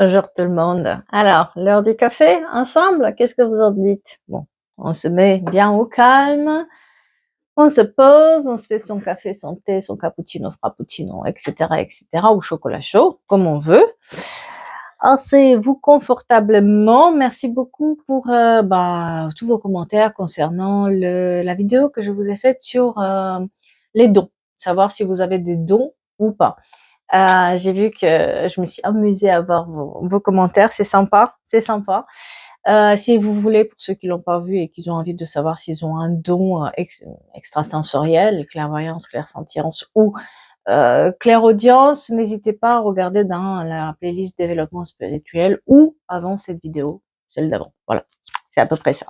Bonjour tout le monde. Alors, l'heure du café ensemble, qu'est-ce que vous en dites? Bon, on se met bien au calme, on se pose, on se fait son café, son thé, son cappuccino, frappuccino, etc., etc., ou chocolat chaud, comme on veut. Asseyez-vous confortablement. Merci beaucoup pour tous vos commentaires concernant la vidéo que je vous ai faite sur les dons, savoir si vous avez des dons ou pas. J'ai vu que je me suis amusée à voir vos commentaires, c'est sympa, c'est sympa. Si vous voulez, pour ceux qui l'ont pas vu et qui ont envie de savoir s'ils ont un don extrasensoriel, clairvoyance, clairsentience ou clairaudience, n'hésitez pas à regarder dans la playlist développement spirituel ou avant cette vidéo, celle d'avant. Voilà, c'est à peu près ça.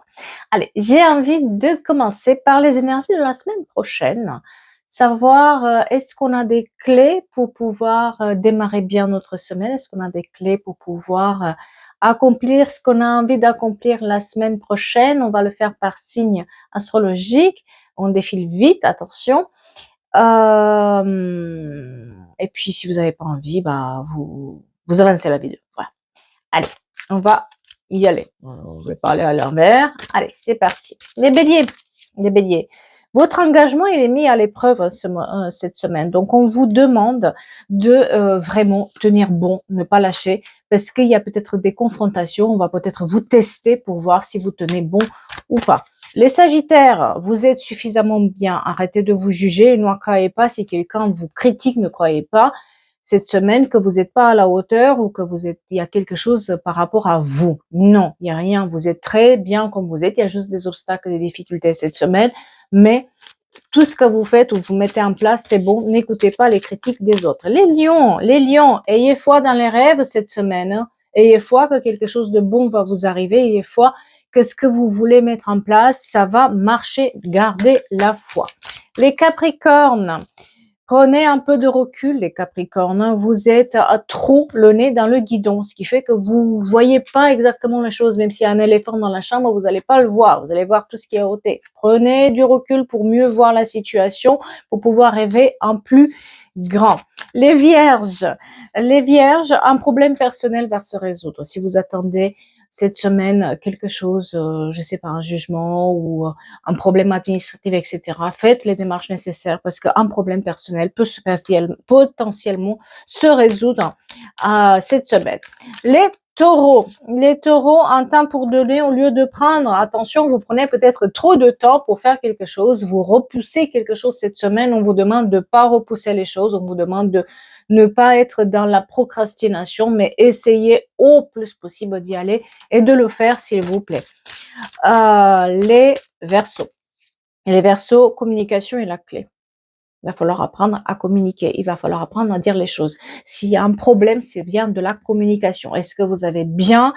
Allez, j'ai envie de commencer par les énergies de la semaine prochaine. Savoir, est-ce qu'on a des clés pour pouvoir démarrer bien notre semaine? Est-ce qu'on a des clés pour pouvoir accomplir ce qu'on a envie d'accomplir la semaine prochaine? On va le faire par signe astrologique. On défile vite, attention. Et puis, si vous n'avez pas envie, vous avancez la vidéo. Voilà. Allez, on va y aller. Je vais parler à l'envers. Allez, c'est parti. Les béliers. Votre engagement, il est mis à l'épreuve cette semaine. Donc, on vous demande de vraiment tenir bon, ne pas lâcher, parce qu'il y a peut-être des confrontations. On va peut-être vous tester pour voir si vous tenez bon ou pas. Les sagittaires, vous êtes suffisamment bien. Arrêtez de vous juger. Ne croyez pas si quelqu'un vous critique, ne croyez pas cette semaine que vous n'êtes pas à la hauteur ou que il y a quelque chose par rapport à vous. Non, il n'y a rien. Vous êtes très bien comme vous êtes. Il y a juste des obstacles, des difficultés cette semaine. Mais tout ce que vous faites ou vous mettez en place, c'est bon. N'écoutez pas les critiques des autres. Les lions, ayez foi dans les rêves cette semaine. Hein. Ayez foi que quelque chose de bon va vous arriver. Ayez foi que ce que vous voulez mettre en place, ça va marcher. Gardez la foi. Les capricornes, prenez un peu de recul, les Capricornes. Vous êtes trop le nez dans le guidon, ce qui fait que vous voyez pas exactement les choses. Même s'il y a un éléphant dans la chambre, vous n'allez pas le voir. Vous allez voir tout ce qui est ôté. Prenez du recul pour mieux voir la situation, pour pouvoir rêver en plus grand. Les Vierges, un problème personnel va se résoudre. Si vous attendez cette semaine quelque chose, je sais pas, un jugement ou un problème administratif, etc. Faites les démarches nécessaires parce qu'un problème personnel peut potentiellement se résoudre cette semaine. Les taureaux, un temps pour donner au lieu de prendre. Attention, vous prenez peut-être trop de temps pour faire quelque chose, vous repoussez quelque chose cette semaine, on vous demande de pas repousser les choses, on vous demande de ne pas être dans la procrastination, mais essayez au plus possible d'y aller et de le faire s'il vous plaît. Les Verseaux. Les Verseaux, communication est la clé. Il va falloir apprendre à communiquer. Il va falloir apprendre à dire les choses. S'il y a un problème, c'est bien de la communication. Est-ce que vous avez bien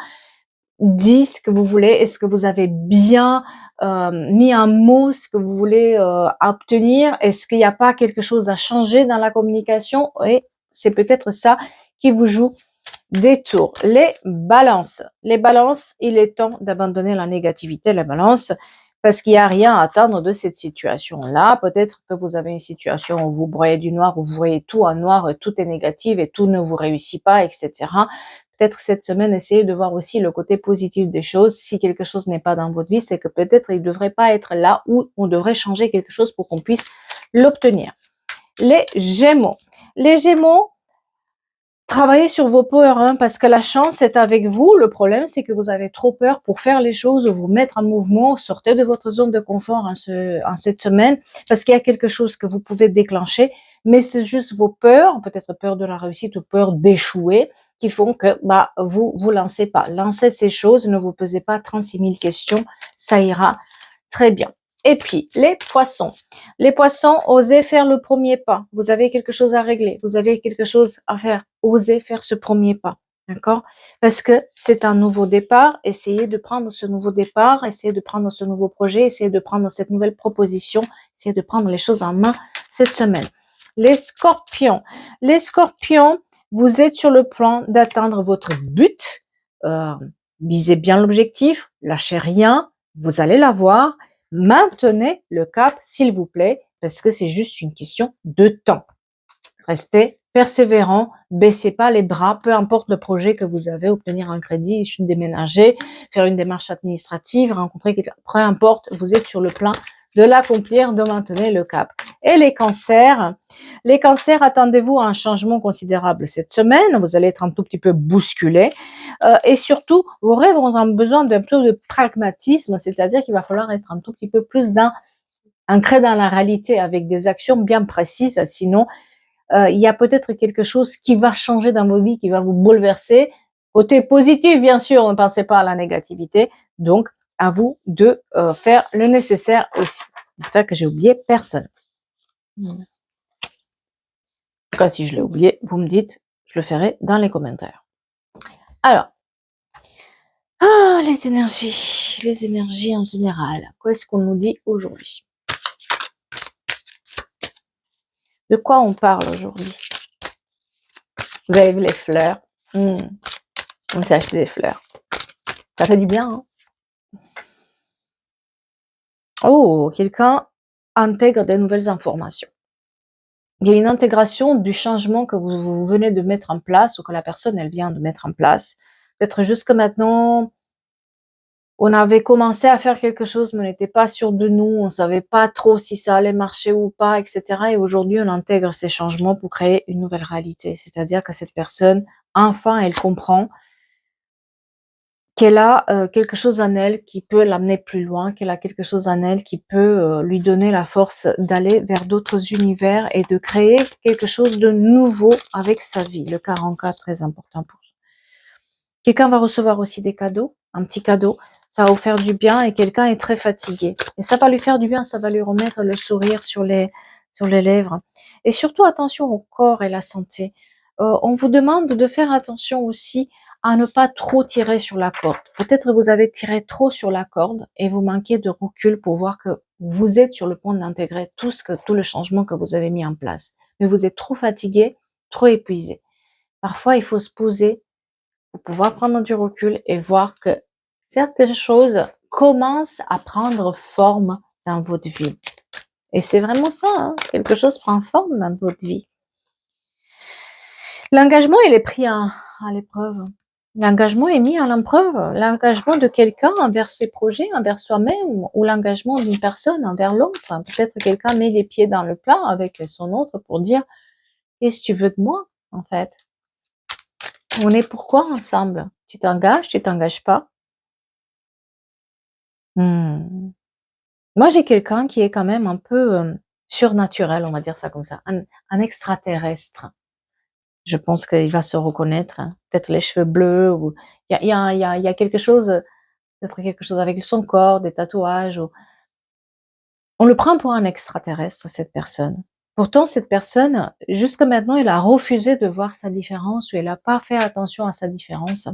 dit ce que vous voulez? Est-ce que vous avez bien mis un mot ce que vous voulez obtenir? Est-ce qu'il n'y a pas quelque chose à changer dans la communication? Et c'est peut-être ça qui vous joue des tours. Les balances, il est temps d'abandonner la négativité, les balances, parce qu'il n'y a rien à attendre de cette situation-là. Peut-être que vous avez une situation où vous broyez du noir, où vous voyez tout en noir, tout est négatif et tout ne vous réussit pas, etc. Peut-être cette semaine, essayez de voir aussi le côté positif des choses. Si quelque chose n'est pas dans votre vie, c'est que peut-être il ne devrait pas être là où on devrait changer quelque chose pour qu'on puisse l'obtenir. Les Gémeaux, travaillez sur vos peurs, hein, parce que la chance est avec vous. Le problème, c'est que vous avez trop peur pour faire les choses, vous mettre en mouvement. Sortez de votre zone de confort en cette semaine, parce qu'il y a quelque chose que vous pouvez déclencher, mais c'est juste vos peurs, peut-être peur de la réussite ou peur d'échouer, qui font que vous lancez pas. Lancez ces choses, ne vous posez pas 36 000 questions, ça ira très bien. Et puis, les poissons. Les poissons, osez faire le premier pas. Vous avez quelque chose à régler. Vous avez quelque chose à faire. Osez faire ce premier pas. D'accord? Parce que c'est un nouveau départ. Essayez de prendre ce nouveau départ. Essayez de prendre ce nouveau projet. Essayez de prendre cette nouvelle proposition. Essayez de prendre les choses en main cette semaine. Les scorpions. Les scorpions, vous êtes sur le plan d'atteindre votre but. Visez bien l'objectif. Lâchez rien. Vous allez l'avoir. Maintenez le cap, s'il vous plaît, parce que c'est juste une question de temps. Restez persévérant, baissez pas les bras, peu importe le projet que vous avez, obtenir un crédit, déménager, faire une démarche administrative, rencontrer quelqu'un, peu importe, vous êtes sur le plan de l'accomplir, de maintenir le cap. Et les cancers, attendez-vous à un changement considérable cette semaine, vous allez être un tout petit peu bousculé, et surtout, vos rêves ont besoin d'un peu de pragmatisme, c'est-à-dire qu'il va falloir être un tout petit peu plus ancré dans la réalité avec des actions bien précises, sinon il y a peut-être quelque chose qui va changer dans vos vies, qui va vous bouleverser. Côté positif, bien sûr, ne pensez pas à la négativité. Donc, à vous de faire le nécessaire aussi. J'espère que j'ai oublié personne. En tout cas, si je l'ai oublié, vous me dites, je le ferai dans les commentaires. Alors, les énergies en général. Qu'est-ce qu'on nous dit aujourd'hui? De quoi on parle aujourd'hui? Vous avez vu les fleurs? On s'est acheté des fleurs. Ça fait du bien, hein? Oh, quelqu'un intègre des nouvelles informations. Il y a une intégration du changement que vous venez de mettre en place ou que la personne, elle vient de mettre en place. Peut-être jusque maintenant, on avait commencé à faire quelque chose, mais on n'était pas sûr de nous, on savait pas trop si ça allait marcher ou pas, etc. Et aujourd'hui, on intègre ces changements pour créer une nouvelle réalité. C'est-à-dire que cette personne, enfin, elle comprend qu'elle a quelque chose en elle qui peut l'amener plus loin, qu'elle a quelque chose en elle qui peut lui donner la force d'aller vers d'autres univers et de créer quelque chose de nouveau avec sa vie. Le 44, très important pour vous. Quelqu'un va recevoir aussi des cadeaux, un petit cadeau, ça va vous faire du bien et quelqu'un est très fatigué. Et ça va lui faire du bien, ça va lui remettre le sourire sur les lèvres. Et surtout, attention au corps et la santé. On vous demande de faire attention aussi à ne pas trop tirer sur la corde. Peut-être que vous avez tiré trop sur la corde et vous manquez de recul pour voir que vous êtes sur le point d'intégrer tout le changement que vous avez mis en place. Mais vous êtes trop fatigué, trop épuisé. Parfois, il faut se poser pour pouvoir prendre du recul et voir que certaines choses commencent à prendre forme dans votre vie. Et c'est vraiment ça, hein, quelque chose prend forme dans votre vie. L'engagement, il est pris à l'épreuve. L'engagement est mis à l'épreuve. L'engagement de quelqu'un envers ses projets, envers soi-même, ou l'engagement d'une personne envers l'autre. Peut-être que quelqu'un met les pieds dans le plat avec son autre pour dire « Qu'est-ce que tu veux de moi, en fait ?» On est pourquoi ensemble? Tu t'engages pas? Moi, j'ai quelqu'un qui est quand même un peu surnaturel, on va dire ça comme ça, un extraterrestre. Je pense qu'il va se reconnaître, hein. Peut-être les cheveux bleus, ou il y a quelque chose, peut-être quelque chose avec son corps, des tatouages. On le prend pour un extraterrestre, cette personne. Pourtant, cette personne, jusque maintenant, il a refusé de voir sa différence, ou il n'a pas fait attention à sa différence.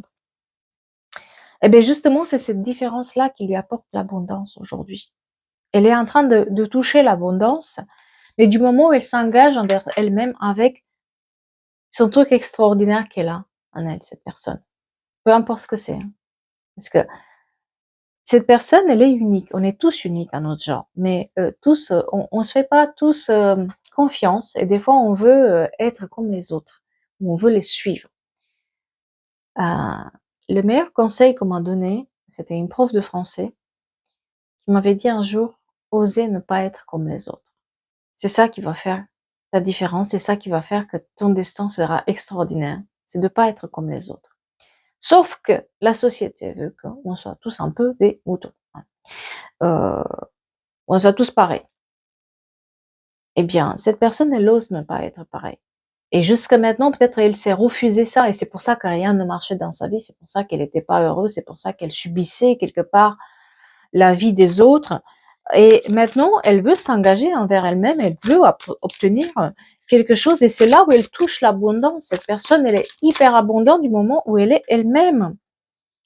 Et bien justement, c'est cette différence-là qui lui apporte l'abondance aujourd'hui. Elle est en train de toucher l'abondance, mais du moment où elle s'engage envers elle-même avec son truc extraordinaire qu'elle a en elle, cette personne. Peu importe ce que c'est. Hein. Parce que cette personne, elle est unique. On est tous uniques à notre genre. Mais tous, on se fait pas tous confiance. Et des fois, on veut être comme les autres. Ou on veut les suivre. Le meilleur conseil qu'on m'a donné, c'était une prof de français qui m'avait dit un jour, osez ne pas être comme les autres. C'est ça qui va faire ta différence, c'est ça qui va faire que ton destin sera extraordinaire. C'est de pas être comme les autres. Sauf que la société veut qu'on soit tous un peu des moutons. On soit tous pareils. Eh bien, cette personne, elle ose ne pas être pareille. Et jusqu'à maintenant, peut-être elle s'est refusé ça, et c'est pour ça que rien ne marchait dans sa vie, c'est pour ça qu'elle n'était pas heureuse, c'est pour ça qu'elle subissait quelque part la vie des autres. Et maintenant, elle veut s'engager envers elle-même, elle veut obtenir quelque chose, et c'est là où elle touche l'abondance. Cette personne, elle est hyper abondante du moment où elle est elle-même,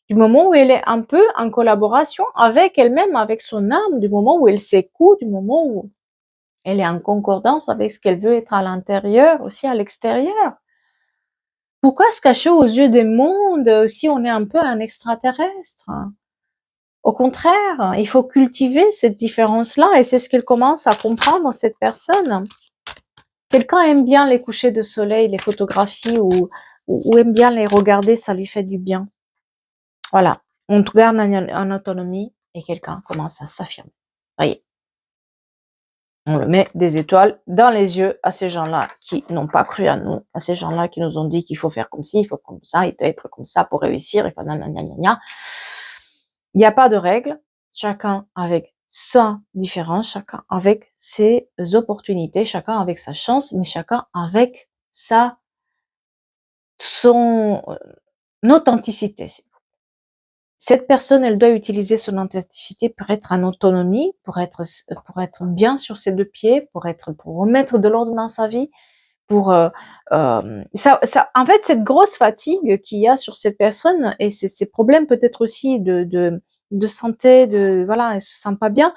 du moment où elle est un peu en collaboration avec elle-même, avec son âme, du moment où elle s'écoute, du moment où elle est en concordance avec ce qu'elle veut être à l'intérieur, aussi à l'extérieur. Pourquoi se cacher aux yeux des mondes si on est un peu un extraterrestre? Au contraire, il faut cultiver cette différence-là, et c'est ce qu'elle commence à comprendre, cette personne. Quelqu'un aime bien les couchers de soleil, les photographies ou aime bien les regarder, ça lui fait du bien. Voilà, on te garde en autonomie et quelqu'un commence à s'affirmer. Voyez, on le met des étoiles dans les yeux à ces gens-là qui n'ont pas cru à nous, à ces gens-là qui nous ont dit qu'il faut faire comme ci, il faut comme ça, il doit être comme ça pour réussir, il faut gna. Il n'y a pas de règle, chacun avec sa différence, chacun avec ses opportunités, chacun avec sa chance, mais chacun avec son authenticité. Cette personne, elle doit utiliser son authenticité pour être en autonomie, pour être bien sur ses deux pieds, pour remettre de l'ordre dans sa vie, en fait, cette grosse fatigue qu'il y a sur cette personne et ces problèmes peut-être aussi de santé, voilà, elle se sent pas bien,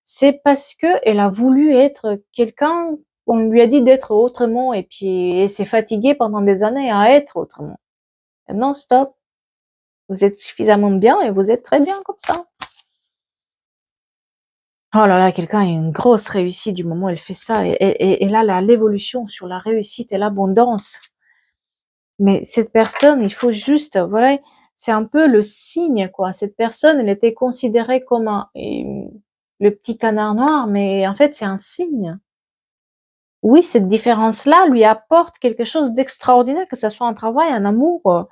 c'est parce que elle a voulu être quelqu'un, on lui a dit d'être autrement et puis elle s'est fatiguée pendant des années à être autrement. Non, stop. Vous êtes suffisamment bien et vous êtes très bien comme ça. Oh là là, quelqu'un a une grosse réussite du moment où elle fait ça et là, l'évolution sur la réussite et l'abondance. Mais cette personne, il faut juste, voilà, c'est un peu le signe, quoi. Cette personne, elle était considérée comme le petit canard noir, mais en fait, c'est un signe. Oui, cette différence-là lui apporte quelque chose d'extraordinaire, que ce soit un travail, un amour.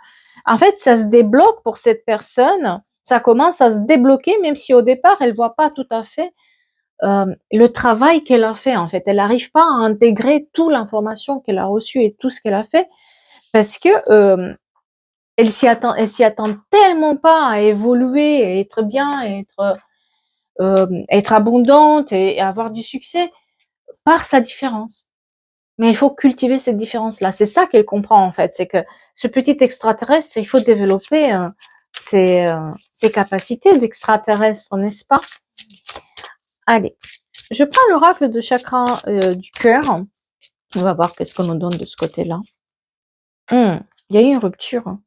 En fait, ça se débloque pour cette personne. Ça commence à se débloquer, même si au départ, elle voit pas tout à fait le travail qu'elle a fait. En fait, elle n'arrive pas à intégrer toute l'information qu'elle a reçue et tout ce qu'elle a fait parce que elle s'y attend tellement pas à évoluer, à être bien, être abondante et avoir du succès par sa différence. Mais il faut cultiver cette différence-là. C'est ça qu'elle comprend en fait, c'est que ce petit extraterrestre, il faut développer ses capacités d'extraterrestre, n'est-ce pas? Allez, je prends l'oracle de chakra du cœur. On va voir qu'est-ce qu'on nous donne de ce côté-là. Il y a eu une rupture.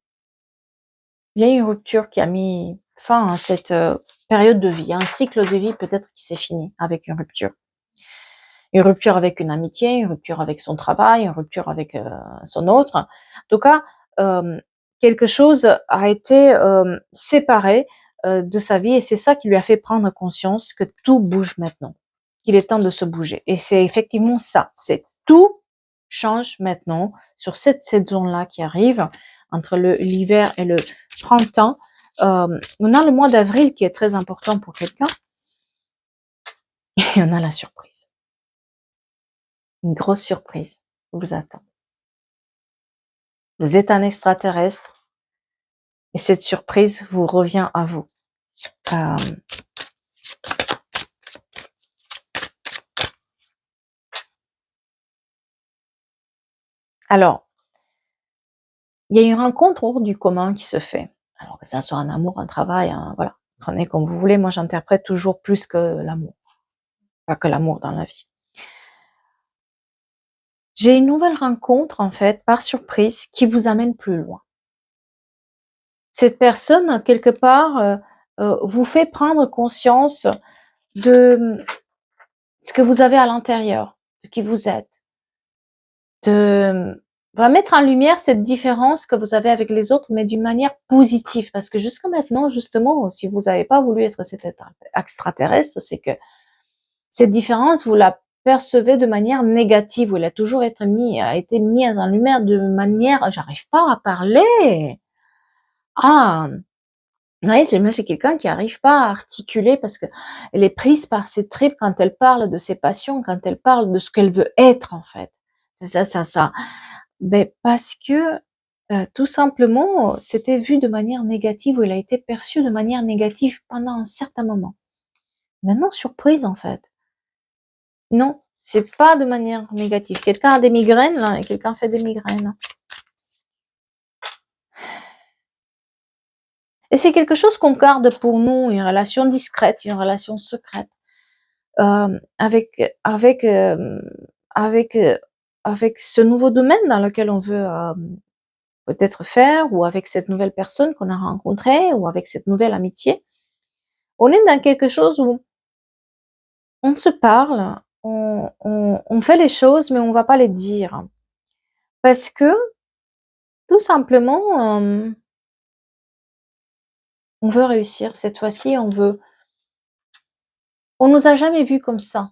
Il y a eu une rupture qui a mis fin à cette période de vie, un cycle de vie peut-être qui s'est fini avec une rupture. Une rupture avec une amitié, une rupture avec son travail, une rupture avec son autre. En tout cas, quelque chose a été séparé de sa vie et c'est ça qui lui a fait prendre conscience que tout bouge maintenant, qu'il est temps de se bouger. Et c'est effectivement ça, c'est tout change maintenant sur cette saison-là qui arrive entre l'hiver et le printemps. On a le mois d'avril qui est très important pour quelqu'un et on a la surprise. Une grosse surprise vous attend. Vous êtes un extraterrestre et cette surprise vous revient à vous. Alors, il y a une rencontre hors du commun qui se fait. Alors que ça soit un amour, un travail, voilà. Prenez comme vous voulez. Moi, j'interprète toujours plus que l'amour. Pas que l'amour dans la vie. J'ai une nouvelle rencontre, en fait, par surprise, qui vous amène plus loin. Cette personne, quelque part, vous fait prendre conscience de ce que vous avez à l'intérieur, de qui vous êtes, va mettre en lumière cette différence que vous avez avec les autres, mais d'une manière positive. Parce que jusqu'à maintenant, justement, si vous n'avez pas voulu être cet extraterrestre, c'est que cette différence, vous la percevez de manière négative, où elle a toujours été mise en lumière de manière, j'arrive pas à parler. Ah, oui, c'est quelqu'un qui n'arrive pas à articuler parce que elle est prise par ses tripes quand elle parle de ses passions, quand elle parle de ce qu'elle veut être, en fait. C'est ça. Ben, parce que, tout simplement, c'était vu de manière négative ou il a été perçu de manière négative pendant un certain moment. Maintenant, surprise, en fait. Non, c'est pas de manière négative. Quelqu'un a des migraines, là, et quelqu'un fait des migraines. Et c'est quelque chose qu'on garde pour nous, une relation discrète, une relation secrète, avec ce nouveau domaine dans lequel on veut, peut-être faire, ou avec cette nouvelle personne qu'on a rencontrée, ou avec cette nouvelle amitié. On est dans quelque chose où on se parle, on fait les choses, mais on va pas les dire. Parce que, tout simplement, on veut réussir. Cette fois-ci, on nous a jamais vus comme ça.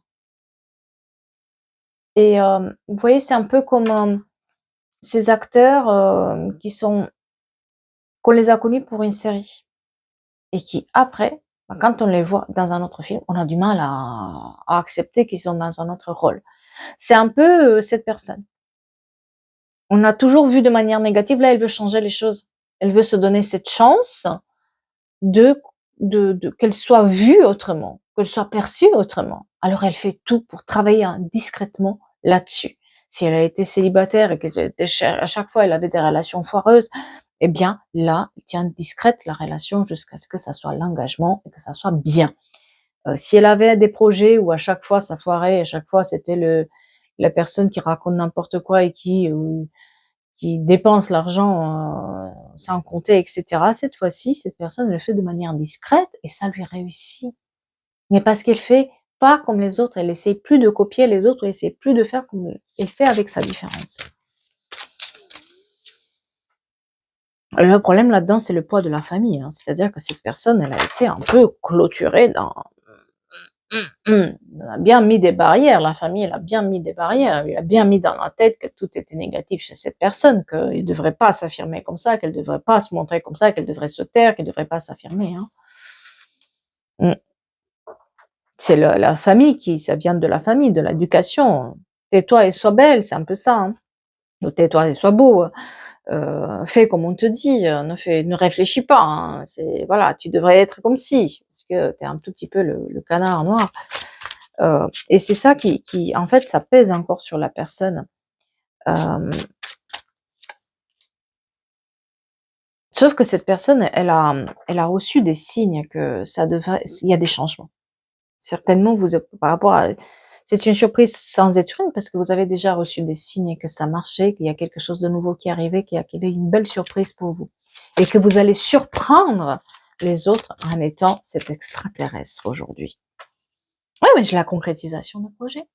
Et vous voyez, c'est un peu comme ces acteurs qu'on les a connus pour une série et qui après, quand on les voit dans un autre film, on a du mal à accepter qu'ils sont dans un autre rôle. C'est un peu cette personne. On a toujours vu de manière négative, là elle veut changer les choses. Elle veut se donner cette chance de qu'elle soit vue autrement, qu'elle soit perçue autrement. Alors elle fait tout pour travailler discrètement là-dessus. Si elle a été célibataire et à chaque fois elle avait des relations foireuses, eh bien là, elle tient discrète la relation jusqu'à ce que ça soit l'engagement et que ça soit bien. Si elle avait des projets où à chaque fois ça foirait, à chaque fois c'était la personne qui raconte n'importe quoi et qui dépense l'argent sans compter, etc. Cette fois-ci, cette personne elle le fait de manière discrète et ça lui réussit. Mais parce qu'elle fait pas comme les autres, elle essaie plus de copier les autres, elle essaie plus de faire comme elle fait avec sa différence. Le problème là-dedans, c'est le poids de la famille. Hein. C'est-à-dire que cette personne, elle a été un peu clôturée dans... Elle a bien mis des barrières, la famille, elle a bien mis des barrières, elle a bien mis dans la tête que tout était négatif chez cette personne, qu'elle ne devrait pas s'affirmer comme ça, qu'elle ne devrait pas se montrer comme ça, qu'elle devrait se taire, qu'elle ne devrait pas s'affirmer. Hein. C'est la famille ça vient de la famille, de l'éducation. Tais-toi et sois belle, c'est un peu ça. Hein. Ou tais-toi et sois beau. Fais comme on te dit, ne réfléchis pas. Hein. Voilà, tu devrais être comme si, parce que tu es un tout petit peu le canard noir. Et c'est ça qui, en fait, ça pèse encore sur la personne. Sauf que cette personne, elle a reçu des signes que il y a des changements. Certainement, par rapport à, c'est une surprise sans être une, parce que vous avez déjà reçu des signes que ça marchait, qu'il y a quelque chose de nouveau qui arrivait, qu'il y avait une belle surprise pour vous. Et que vous allez surprendre les autres en étant cet extraterrestre aujourd'hui. Oui, mais j'ai la concrétisation de projet.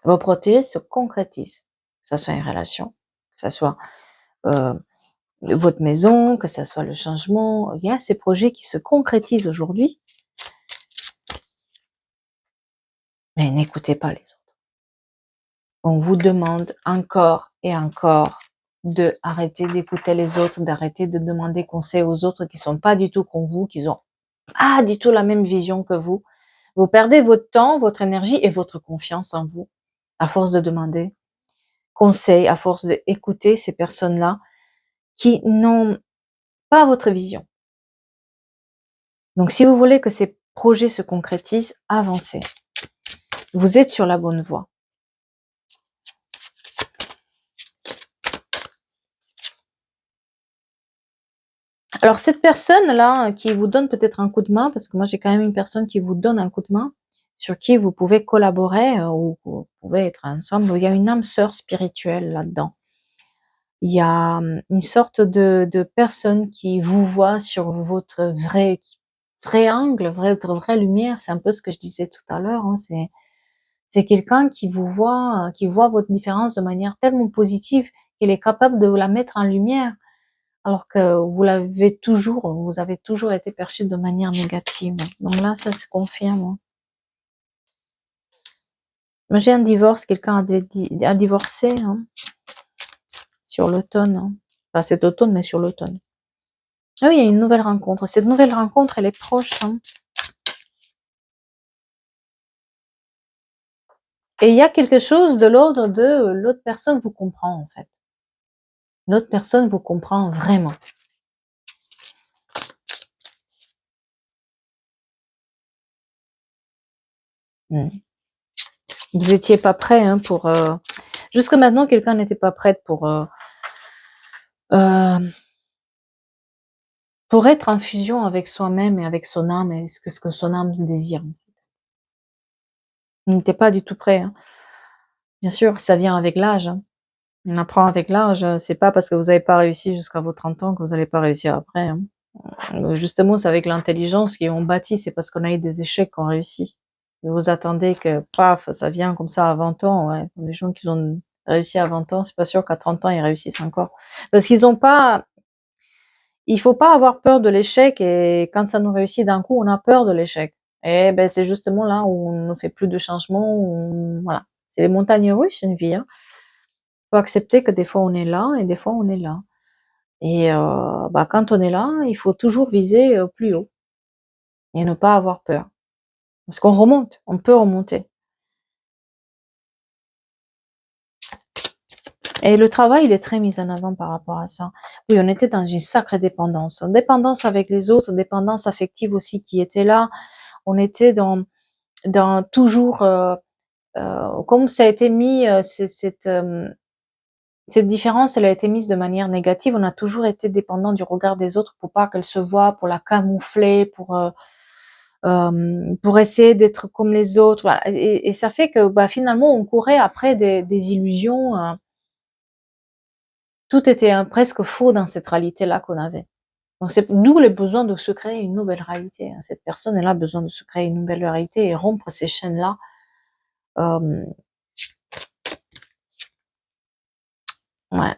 Vos projets se concrétisent. Que ça soit une relation, que ça soit votre maison, que ça soit le changement. Il y a ces projets qui se concrétisent aujourd'hui. Mais n'écoutez pas les autres. On vous demande encore et encore de arrêter d'écouter les autres, d'arrêter de demander conseil aux autres qui sont pas du tout comme vous, qui ont pas du tout la même vision que vous. Vous perdez votre temps, votre énergie et votre confiance en vous à force de demander conseil, à force d'écouter ces personnes-là qui n'ont pas votre vision. Donc si vous voulez que ces projets se concrétisent, avancez. Vous êtes sur la bonne voie. Alors cette personne-là qui vous donne peut-être un coup de main, parce que moi j'ai quand même une personne qui vous donne un coup de main, sur qui vous pouvez collaborer ou vous pouvez être ensemble, il y a une âme sœur spirituelle là-dedans. Il y a une sorte de personne qui vous voit sur votre vrai angle, votre vraie lumière, c'est un peu ce que je disais tout à l'heure, hein, c'est quelqu'un qui voit votre différence de manière tellement positive qu'il est capable de vous la mettre en lumière. Alors que vous avez toujours été perçu de manière négative. Donc là, ça se confirme. Hein. Moi, j'ai un divorce, quelqu'un a divorcé hein, sur l'automne. Hein. Enfin, cet automne, mais sur l'automne. Ah oui, il y a une nouvelle rencontre. Cette nouvelle rencontre, elle est proche. Hein. Et il y a quelque chose de l'ordre de l'autre personne vous comprend, en fait. L'autre personne vous comprend vraiment. Vous étiez pas prêt hein, pour... Jusque maintenant, quelqu'un n'était pas prêt pour être en fusion avec soi-même et avec son âme et ce que son âme désire. Il n'était pas du tout prêt. Hein. Bien sûr, ça vient avec l'âge. Hein. On apprend avec l'âge. C'est pas parce que vous n'avez pas réussi jusqu'à vos 30 ans que vous n'allez pas réussir après. Hein. Justement, c'est avec l'intelligence qu'on bâtit. C'est parce qu'on a eu des échecs qu'on réussit. Et vous attendez que, paf, ça vient comme ça à 20 ans, ouais. Les gens qui ont réussi à 20 ans, c'est pas sûr qu'à 30 ans, ils réussissent encore. Parce qu'ils ont pas, il faut pas avoir peur de l'échec et quand ça nous réussit d'un coup, on a peur de l'échec. Et ben, c'est justement là où on ne fait plus de changements, voilà. C'est les montagnes russes, une vie, hein. Faut accepter que des fois on est là et des fois on est là. Et bah, quand on est là, il faut toujours viser plus haut et ne pas avoir peur. Parce qu'on remonte, on peut remonter. Et le travail, il est très mis en avant par rapport à ça. Oui, on était dans une sacrée dépendance. Dépendance avec les autres, dépendance affective aussi qui était là. On était dans toujours, comme ça a été mis, cette différence, elle a été mise de manière négative. On a toujours été dépendant du regard des autres pour pas qu'elle se voie, pour la camoufler, pour essayer d'être comme les autres. Voilà. Et ça fait que bah, finalement, on courait après des illusions. Tout était presque faux dans cette réalité-là qu'on avait. Donc c'est d'où le besoin de se créer une nouvelle réalité. Cette personne, elle a besoin de se créer une nouvelle réalité et rompre ces chaînes-là. Ouais.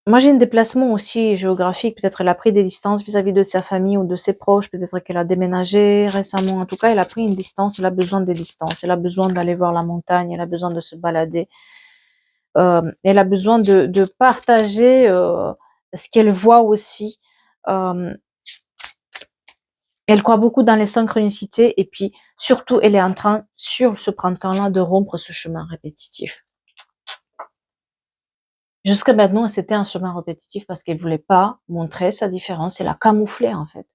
Moi, j'ai un déplacement aussi géographique. Peut-être elle a pris des distances vis-à-vis de sa famille ou de ses proches. Peut-être qu'elle a déménagé récemment. En tout cas, elle a pris une distance. Elle a besoin des distances. Elle a besoin d'aller voir la montagne. Elle a besoin de se balader. Elle a besoin de partager ce qu'elle voit aussi. Elle croit beaucoup dans les synchronicités. Et puis, surtout, elle est en train, sur ce printemps-là, de rompre ce chemin répétitif. Jusqu'à maintenant, c'était un chemin répétitif parce qu'elle voulait pas montrer sa différence. Elle a camouflé, en fait.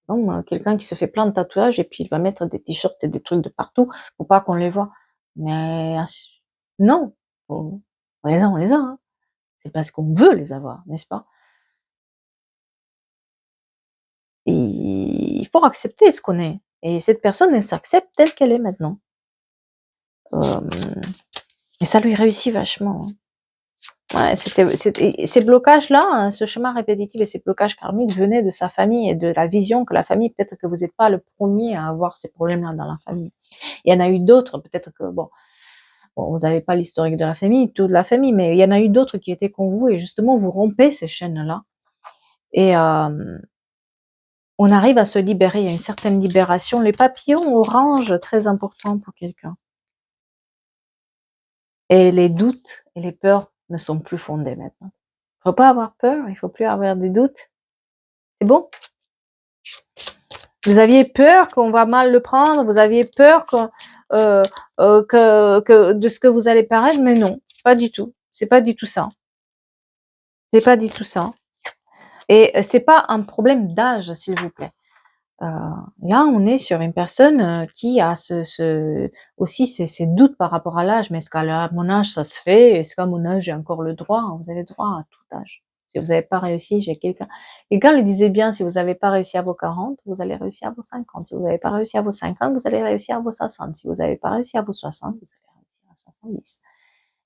Donc, quelqu'un qui se fait plein de tatouages et puis il va mettre des t-shirts et des trucs de partout pour pas qu'on les voit. Mais non, on on les a. Hein. C'est parce qu'on veut les avoir, n'est-ce pas? Et il faut accepter ce qu'on est. Et cette personne, elle s'accepte telle qu'elle est maintenant. Et ça lui réussit vachement. Hein. Ouais, ces blocages-là, hein, ce chemin répétitif et ces blocages karmiques venaient de sa famille et de la vision que la famille, peut-être que vous n'êtes pas le premier à avoir ces problèmes-là dans la famille. Il y en a eu d'autres, peut-être que, bon, vous n'avez pas l'historique de la famille, toute la famille, mais il y en a eu d'autres qui étaient comme vous et justement, vous rompez ces chaînes-là. Et on arrive à se libérer, il y a une certaine libération. Les papillons orange, très important pour quelqu'un. Et les doutes et les peurs ne sont plus fondés maintenant. Il ne faut pas avoir peur, il ne faut plus avoir des doutes. C'est bon? Vous aviez peur qu'on va mal le prendre, vous aviez peur que de ce que vous allez paraître, mais non, pas du tout. C'est pas du tout ça. C'est pas du tout ça. Et c'est pas un problème d'âge, s'il vous plaît. Là, on est sur une personne qui a aussi ces doutes par rapport à l'âge. Mais est-ce qu'à mon âge, ça se fait? Est-ce qu'à mon âge, j'ai encore le droit? Vous avez le droit à tout âge. Si vous n'avez pas réussi, j'ai quelqu'un le disait bien, si vous n'avez pas réussi à vos 40, vous allez réussir à vos 50. Si vous n'avez pas réussi à vos 50, vous allez réussir à vos 60. Si vous n'avez pas réussi à vos 60, vous allez réussir à 70.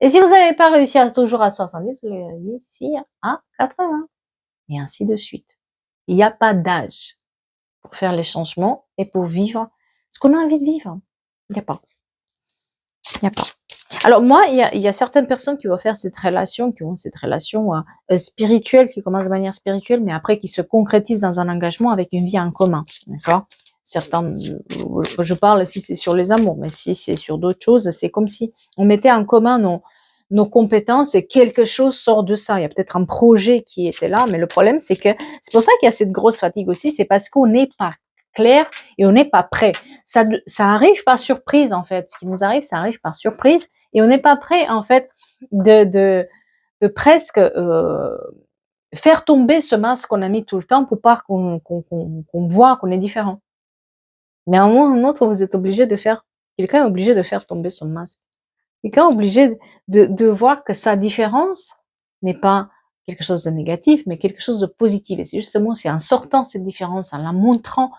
Et si vous n'avez pas réussi toujours à 70, vous allez réussir à 80. Et ainsi de suite. Il n'y a pas d'âge pour faire les changements et pour vivre ce qu'on a envie de vivre. Il n'y a pas. Il n'y a pas. Alors moi, il y a certaines personnes qui vont faire cette relation, qui ont cette relation spirituelle, qui commence de manière spirituelle, mais après qui se concrétise dans un engagement avec une vie en commun. D'accord? Certains, je parle si c'est sur les amours, mais si c'est sur d'autres choses, c'est comme si on mettait en commun nos compétences et quelque chose sort de ça. Il y a peut-être un projet qui était là, mais le problème, c'est que c'est pour ça qu'il y a cette grosse fatigue aussi, c'est parce qu'on n'est pas clair et on n'est pas prêt. Ça arrive par surprise, en fait. Ce qui nous arrive, ça arrive par surprise et on n'est pas prêt, en fait, de presque faire tomber ce masque qu'on a mis tout le temps pour pas qu'on voit qu'on est différent. Mais à un moment ou à un autre, vous êtes obligé de faire, quelqu'un est obligé de faire tomber son masque. Quelqu'un est obligé de voir que sa différence n'est pas quelque chose de négatif, mais quelque chose de positif. Et c'est justement, c'est en sortant cette différence, en la montrant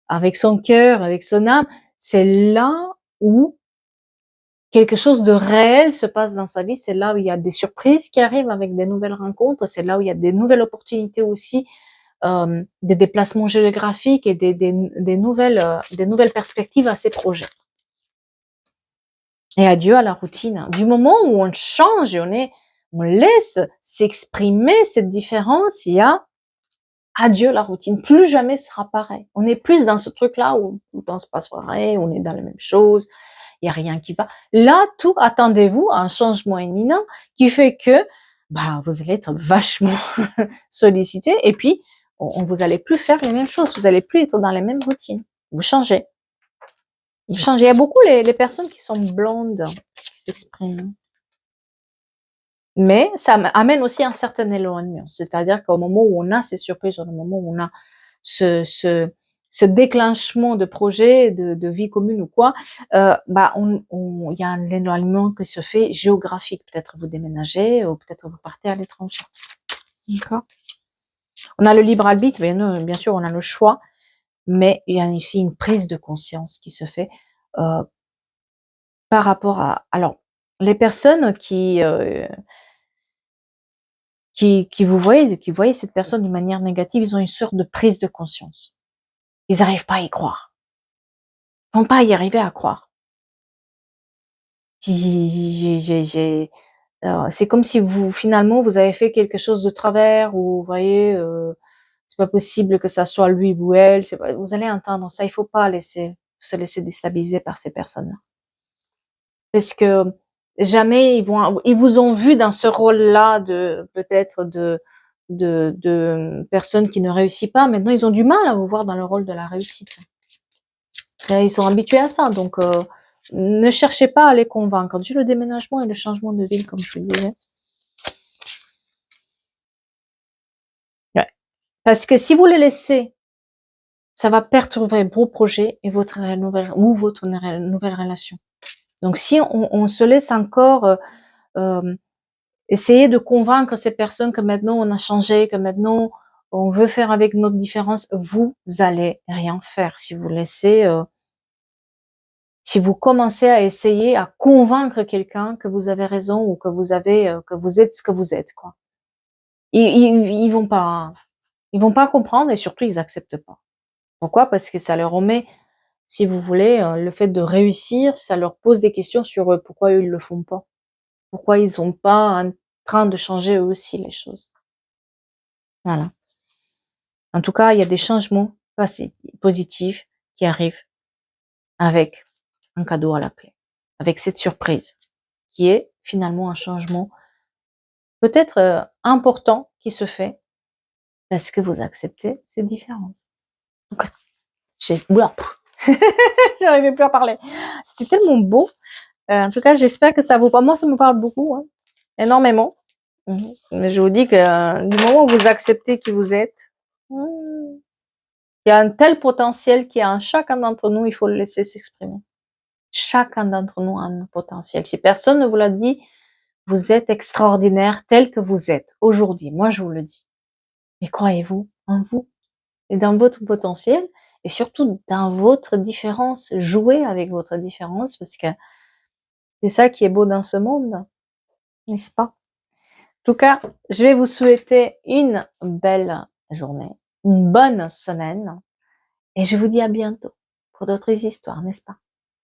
avec son cœur, avec son âme, c'est là où quelque chose de réel se passe dans sa vie. C'est là où il y a des surprises qui arrivent avec des nouvelles rencontres. C'est là où il y a des nouvelles opportunités aussi des déplacements géographiques et des nouvelles perspectives à ces projets. Et adieu à la routine. Du moment où on change et on laisse s'exprimer cette différence, il y a adieu la routine. Plus jamais ce sera pareil. On est plus dans ce truc-là où tout le temps se passe pareil, on est dans les mêmes choses, il n'y a rien qui va. Là, tout, attendez-vous à un changement imminent qui fait que vous allez être vachement sollicité et puis vous allez plus faire les mêmes choses, vous allez plus être dans les mêmes routines. Vous changez. Vous changez. Il y a beaucoup les personnes qui sont blondes qui s'expriment. Mais ça amène aussi un certain éloignement. C'est-à-dire qu'au moment où on a ces surprises, au moment où on a ce déclenchement de projet, de vie commune ou quoi, il y a un éloignement qui se fait géographique. Peut-être vous déménagez ou peut-être vous partez à l'étranger. D'accord. On a le libre arbitre, bien sûr, on a le choix, mais il y a aussi une prise de conscience qui se fait par rapport à. Alors, les personnes qui qui voyaient cette personne d'une manière négative, ils ont une sorte de prise de conscience. Ils n'arrivent pas à y croire. Ils vont pas y arriver à croire. C'est comme si finalement, vous avez fait quelque chose de travers ou, vous voyez, c'est pas possible que ça soit lui ou elle. Vous allez entendre ça. Il faut pas se laisser déstabiliser par ces personnes-là. Parce que jamais ils vous ont vu dans ce rôle-là peut-être de personne qui ne réussit pas. Maintenant, ils ont du mal à vous voir dans le rôle de la réussite. Et ils sont habitués à ça, donc ne cherchez pas à les convaincre. Déjà le déménagement et le changement de ville, comme je vous disais. Ouais. Parce que si vous les laissez, ça va perturber vos projets et votre nouvelle relation. Donc si on se laisse encore essayer de convaincre ces personnes que maintenant on a changé, que maintenant on veut faire avec notre différence, vous allez rien faire si vous laissez, si vous commencez à essayer à convaincre quelqu'un que vous avez raison ou que vous êtes ce que vous êtes, quoi. Ils vont pas comprendre et surtout ils acceptent pas. Pourquoi? Parce que ça leur remet, si vous voulez, le fait de réussir, ça leur pose des questions sur pourquoi eux ils le font pas. Pourquoi ils sont pas en train de changer eux aussi les choses. Voilà. En tout cas, il y a des changements positifs qui arrivent avec un cadeau à la clé, avec cette surprise qui est finalement un changement peut-être important qui se fait parce que vous acceptez cette différence. Donc, j'arrivais plus à parler. C'était tellement beau. En tout cas, j'espère que ça vous parle. Moi, ça me parle beaucoup, hein, énormément. Mais je vous dis que du moment où vous acceptez qui vous êtes, il y a un tel potentiel qui est en chacun d'entre nous, il faut le laisser s'exprimer. Chacun d'entre nous a un potentiel. Si personne ne vous l'a dit, vous êtes extraordinaire tel que vous êtes aujourd'hui. Moi, je vous le dis. Et croyez-vous en vous et dans votre potentiel et surtout dans votre différence. Jouez avec votre différence parce que c'est ça qui est beau dans ce monde, n'est-ce pas? En tout cas, je vais vous souhaiter une belle journée, une bonne semaine et je vous dis à bientôt pour d'autres histoires, n'est-ce pas?